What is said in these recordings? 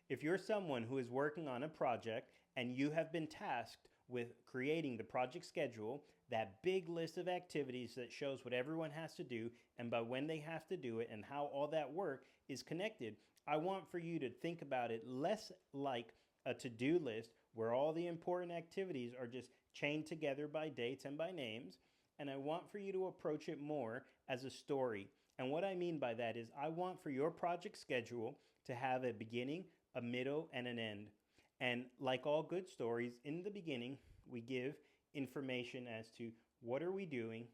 If you're someone who is working on a project and you have been tasked with creating the project schedule, that big list of activities that shows what everyone has to do and by when they have to do it and how all that work is connected, I want for you to think about it less like a to-do list where all the important activities are just chained together by dates and by names. And I want for you to approach it more as a story. And what I mean by that is I want for your project schedule to have a beginning, a middle, and an end. And like all good stories, in the beginning, we give information as to what are we doing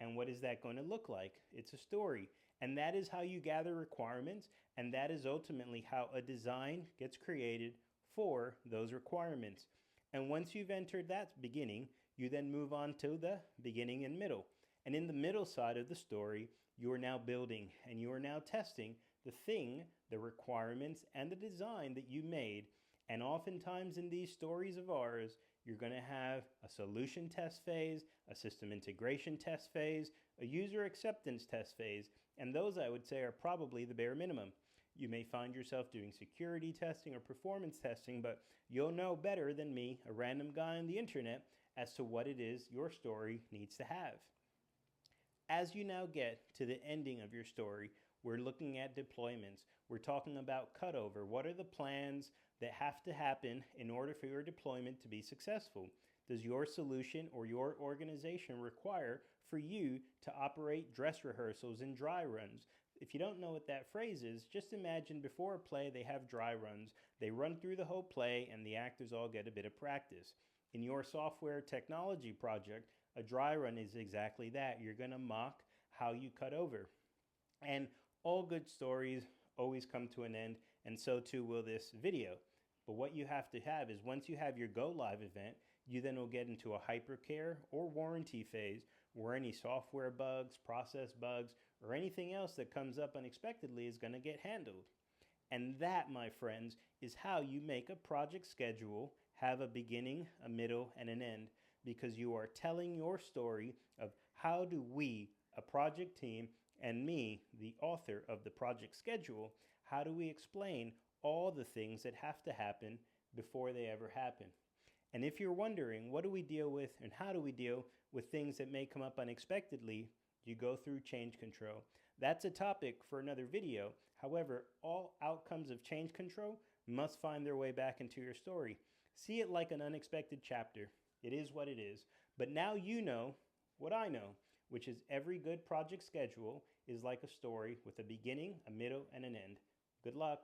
and what is that going to look like. It's a story. And that is how you gather requirements, and that is ultimately how a design gets created for those requirements. And once you've entered that beginning, you then move on to the beginning and middle. And in the middle side of the story, you are now building and you are now testing the thing, the requirements, and the design that you made. And oftentimes in these stories of ours, you're going to have a solution test phase, a system integration test phase, a user acceptance test phase, and those I would say are probably the bare minimum. You may find yourself doing security testing or performance testing, but you'll know better than me, a random guy on the internet, as to what it is your story needs to have. As you now get to the ending of your story, we're looking at deployments. We're talking about cutover. What are the plans that have to happen in order for your deployment to be successful? Does your solution or your organization require for you to operate dress rehearsals and dry runs? If you don't know what that phrase is, just imagine before a play they have dry runs. They run through the whole play and the actors all get a bit of practice. In your software technology project, a dry run is exactly that. You're going to mock how you cut over. And all good stories always come to an end, and so too will this video. But what you have to have is once you have your go live event, you then will get into a hypercare or warranty phase where any software bugs, process bugs, or anything else that comes up unexpectedly is going to get handled. And that, my friends, is how you make a project schedule have a beginning, a middle, and an end, because you are telling your story of how do we, a project team, and me, the author of the project schedule, how do we explain all the things that have to happen before they ever happen? And if you're wondering, what do we deal with and how do we deal with things that may come up unexpectedly, you go through change control. That's a topic for another video. However, all outcomes of change control must find their way back into your story. See it like an unexpected chapter. It is what it is. But now you know what I know, which is every good project schedule is like a story with a beginning, a middle, and an end. Good luck.